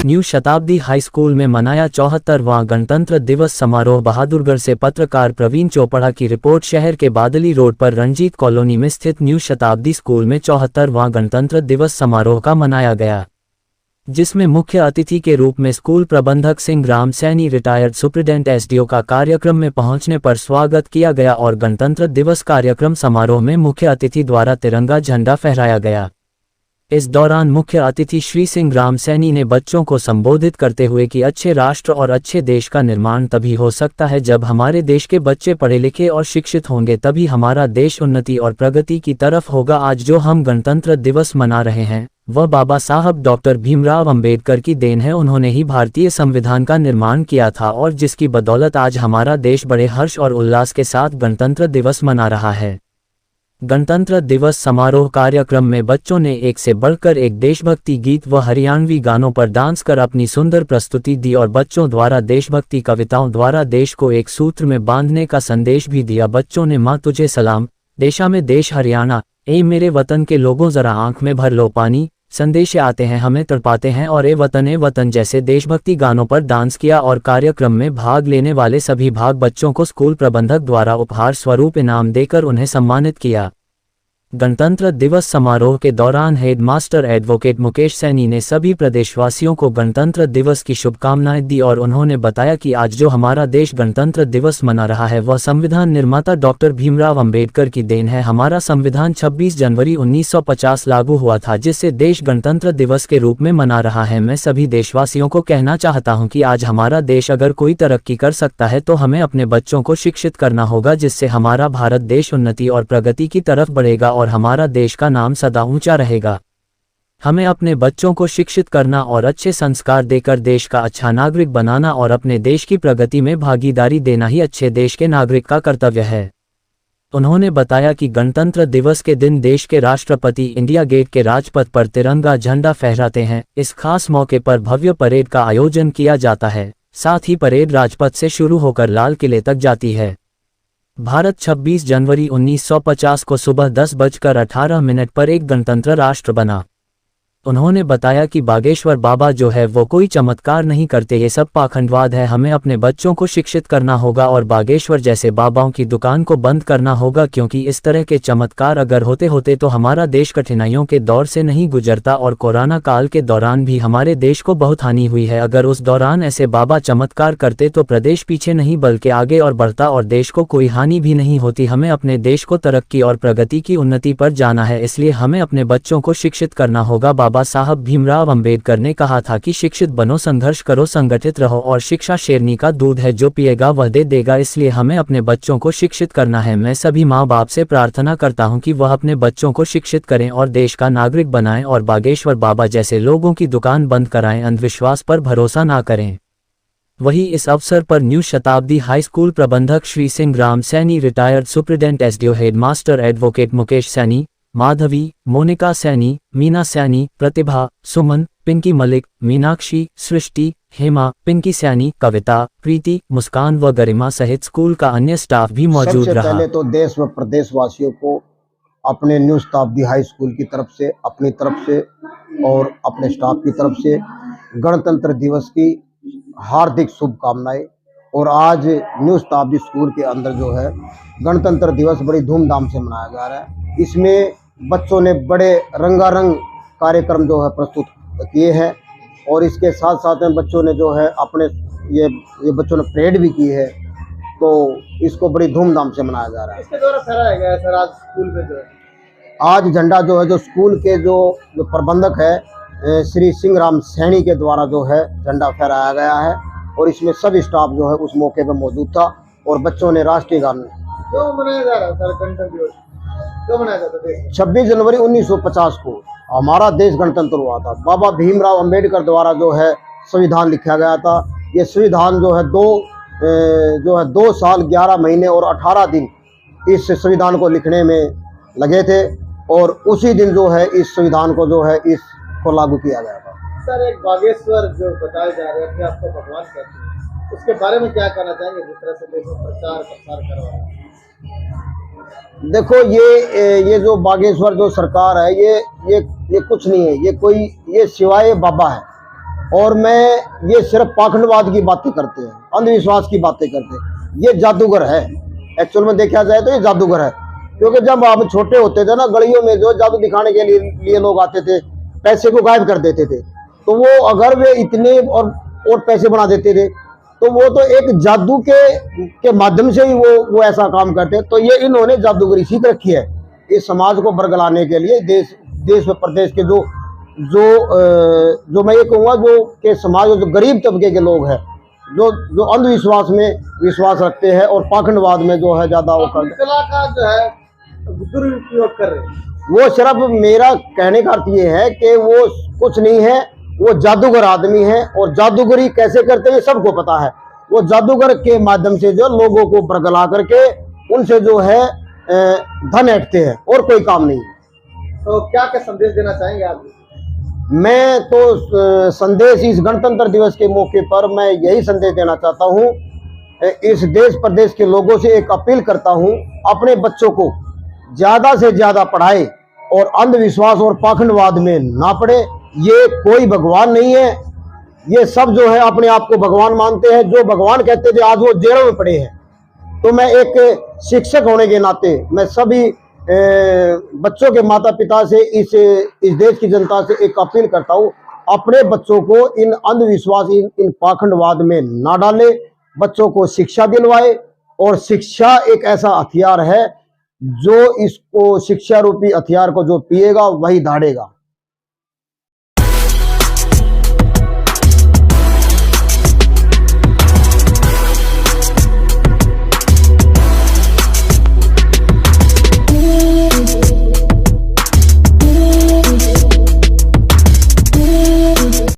New शताब्दी high school में मनाया 74वां गणतंत्र दिवस समारोह। बहादुरगढ़ से पत्रकार प्रवीण चोपड़ा की रिपोर्ट। शहर के बादली रोड पर रंजीत कॉलोनी में स्थित न्यू शताब्दी स्कूल में 74वां गणतंत्र दिवस समारोह का मनाया गया, जिसमें मुख्य अतिथि के रूप में स्कूल प्रबंधक Singh Ram Saini retired superintendent SDO का कार्यक्रम में पहुंचने पर स्वागत किया गया और गणतंत्र दिवस कार्यक्रम समारोह में मुख्य अतिथि द्वारा तिरंगा झंडा फहराया गया। इस दौरान मुख्य अतिथि श्री सिंह राम सैनी ने बच्चों को संबोधित करते हुए कि अच्छे राष्ट्र और अच्छे देश का निर्माण तभी हो सकता है जब हमारे देश के बच्चे पढ़े लिखे और शिक्षित होंगे, तभी हमारा देश उन्नति और प्रगति की तरफ होगा। आज जो हम गणतंत्र दिवस मना रहे हैं वह बाबा साहब डॉक्टर भीमराव अंबेडकर की देन है। उन्होंने ही भारतीय संविधान का निर्माण किया था और जिसकी बदौलत आज हमारा देश बड़े हर्ष और उल्लास के साथ गणतंत्र दिवस मना रहा है। गणतंत्र दिवस समारोह कार्यक्रम में बच्चों ने एक से बढ़कर एक देशभक्ति गीत व हरियाणवी गानों पर डांस कर अपनी सुंदर प्रस्तुति दी और बच्चों द्वारा देशभक्ति कविताओं द्वारा देश को एक सूत्र में बांधने का संदेश भी दिया। बच्चों ने माँ तुझे सलाम, देशा में देश हरियाणा, ए मेरे वतन के लोगों जरा आंख में भर लो पानी, संदेश आते हैं हमें तड़पाते हैं और ए वतन जैसे देशभक्ति गानों पर डांस किया और कार्यक्रम में भाग लेने वाले सभी बच्चों को स्कूल प्रबंधक द्वारा उपहार स्वरूप इनाम देकर उन्हें सम्मानित किया। गणतंत्र दिवस समारोह के दौरान हेडमास्टर एडवोकेट मुकेश सैनी ने सभी प्रदेशवासियों को गणतंत्र दिवस की शुभकामनाएं दी और उन्होंने बताया कि आज जो हमारा देश गणतंत्र दिवस मना रहा है वह संविधान निर्माता डॉक्टर भीमराव अंबेडकर की देन है। हमारा संविधान 26 जनवरी 1950 लागू हुआ था, जिससे देश गणतंत्र दिवस के रूप में मना रहा है। मैं सभी देशवासियों को कहना चाहता हूं कि आज हमारा देश अगर कोई तरक्की कर सकता है तो हमें अपने बच्चों को शिक्षित करना होगा, जिससे हमारा भारत देश उन्नति और प्रगति की तरफ बढ़ेगा और हमारा देश का नाम सदा ऊंचा रहेगा। हमें अपने बच्चों को शिक्षित करना और अच्छे संस्कार देकर देश का अच्छा नागरिक बनाना और अपने देश की प्रगति में भागीदारी देना ही अच्छे देश के नागरिक का कर्तव्य है। उन्होंने बताया कि गणतंत्र दिवस के दिन देश के राष्ट्रपति इंडिया गेट के राजपथ पर तिरंगा झंडा फहराते हैं। इस खास मौके पर भव्य परेड का आयोजन किया जाता है। साथ ही परेड राजपथ से शुरू होकर लाल किले तक जाती है। भारत 26 जनवरी 1950 को सुबह 10:18 पर एक गणतंत्र राष्ट्र बना। उन्होंने बताया कि बागेश्वर बाबा जो है वो कोई चमत्कार नहीं करते, ये सब पाखंडवाद है। हमें अपने बच्चों को शिक्षित करना होगा और बागेश्वर जैसे बाबाओं की दुकान को बंद करना होगा, क्योंकि इस तरह के चमत्कार अगर होते होते तो हमारा देश कठिनाइयों के दौर से नहीं गुजरता और कोरोना काल के दौरान भी हमारे देश को बहुत हानि हुई है। अगर उस दौरान ऐसे बाबा चमत्कार करते तो प्रदेश पीछे नहीं बल्कि आगे और बढ़ता और देश को कोई हानि भी नहीं होती। हमें अपने देश को तरक्की और प्रगति की उन्नति पर जाना है, इसलिए हमें अपने बच्चों को शिक्षित करना होगा। बाबा साहब भीमराव अंबेडकर ने कहा था कि शिक्षित बनो, संघर्ष करो, संगठित रहो और शिक्षा शेरनी का दूध है, जो पिएगा वह दे देगा। इसलिए हमें अपने बच्चों को शिक्षित करना है। मैं सभी माँ बाप से प्रार्थना करता हूँ कि वह अपने बच्चों को शिक्षित करें और देश का नागरिक बनाएं और बागेश्वर बाबा जैसे लोगों की दुकान बंद कराएं, अंधविश्वास पर भरोसा ना करें। वहीं इस अवसर पर न्यू शताब्दी हाई स्कूल प्रबंधक Shri Singh Ram Saini, retired superintendent SDO, headmaster advocate Mukesh Saini, Madhavi, Monika Saini, Meena Saini, Pratibha, Suman, Pinki Malik, Meenakshi, Srishti, Hema, Pinki Saini, Kavita, Preeti, Muskan व गरिमा सहित स्कूल का अन्य स्टाफ भी मौजूद रहा। पहले तो देश व प्रदेश वासियों को अपने न्यू शताब्दी हाई स्कूल की तरफ से, अपनी तरफ से और अपने स्टाफ की तरफ से गणतंत्र दिवस की हार्दिक शुभकामनाएं। और आज न्यू शताब्दी स्कूल के अंदर जो है गणतंत्र दिवस बड़ी धूमधाम से मनाया जा रहा है। इसमें बच्चों ने बड़े रंगारंग कार्यक्रम जो है प्रस्तुत किए हैं और इसके साथ साथ में बच्चों ने जो है अपने ये बच्चों ने परेड भी की है, तो इसको बड़ी धूमधाम से मनाया जा रहा है। इसके द्वारा फहराया गया है सर आज स्कूल में जो है आज झंडा जो है जो स्कूल के जो प्रबंधक है श्री सिंह राम सैनी के द्वारा जो है झंडा फहराया गया है और इसमें सभी स्टाफ जो है उस मौके पर मौजूद था और बच्चों ने राष्ट्रीय गान क्यों मनाया जा रहा है सर गणतंत्र दिवस? क्यों मनाया जाता है? 26 जनवरी 1950 को हमारा देश गणतंत्र हुआ था। बाबा भीमराव अंबेडकर द्वारा जो है संविधान लिखा गया था। ये संविधान जो है 2 साल 11 महीने और 18 दिन इस संविधान को लिखने में लगे थे और उसी दिन जो है इस संविधान को जो है इसको लागू किया गया था। सर एक बागेश्वर जो बताए जा रहे हैं आपको भगवान कहते हैं, उसके बारे में क्या कहना चाहेंगे जिस तरह से देश में प्रचार प्रसार कर रहा है? देखो ये जो बागेश्वर जो सरकार है ये कुछ नहीं है, ये सिवाय बाबा है और मैं ये सिर्फ पाखंडवाद की बातें करते हैं, अंधविश्वास की बातें करते हैं। ये जादूगर है, एक्चुअल में देखा जाए तो ये जादूगर है। क्योंकि जब हम छोटे होते थे ना, गलियों में जो जादू दिखाने के लिए लोग आते थे, पैसे को गायब कर देते थे। तो वो अगर वे इतने और पैसे बना देते थे, तो वो तो एक जादू के माध्यम से ही वो ऐसा काम करते। तो ये इन्होंने जादूगरी सीख रखी है इस समाज को बरगलाने के लिए। देश व प्रदेश के जो मैं ये कहूँगा जो के समाज जो गरीब तबके के लोग हैं, जो अंधविश्वास में विश्वास रखते हैं और पाखंडवाद में जो है ज्यादा वो कर कला का जो है दुरुपयोग कर रहे हैं। वो सिर्फ मेरा कहने का अर्थ ये है कि वो कुछ नहीं है, वो जादूगर आदमी है। और जादूगरी कैसे करते हैं सबको पता है। वो जादूगर के माध्यम से जो लोगों को बरगला करके उनसे जो है धन ऐंठते हैं और कोई काम नहीं। तो क्या क्या संदेश देना चाहेंगे आप? मैं तो संदेश इस गणतंत्र दिवस के मौके पर मैं यही संदेश देना चाहता हूँ। इस देश प्रदेश के लोगों से एक अपील करता हूँ, अपने बच्चों को ज्यादा से ज्यादा पढ़ाए और अंधविश्वास और पाखंडवाद में ना पड़े। ये कोई भगवान नहीं है, ये सब जो है अपने आप को भगवान मानते हैं। जो भगवान कहते थे आज वो जेलों में पड़े हैं। तो मैं एक शिक्षक होने के नाते मैं सभी बच्चों के माता पिता से इस देश की जनता से एक अपील करता हूँ, अपने बच्चों को इन अंधविश्वास इन पाखंडवाद में ना डाले, बच्चों को शिक्षा दिलवाए। और शिक्षा एक ऐसा हथियार है जो इसको शिक्षा रूपी हथियार को जो पिएगा वही दाढ़ेगा।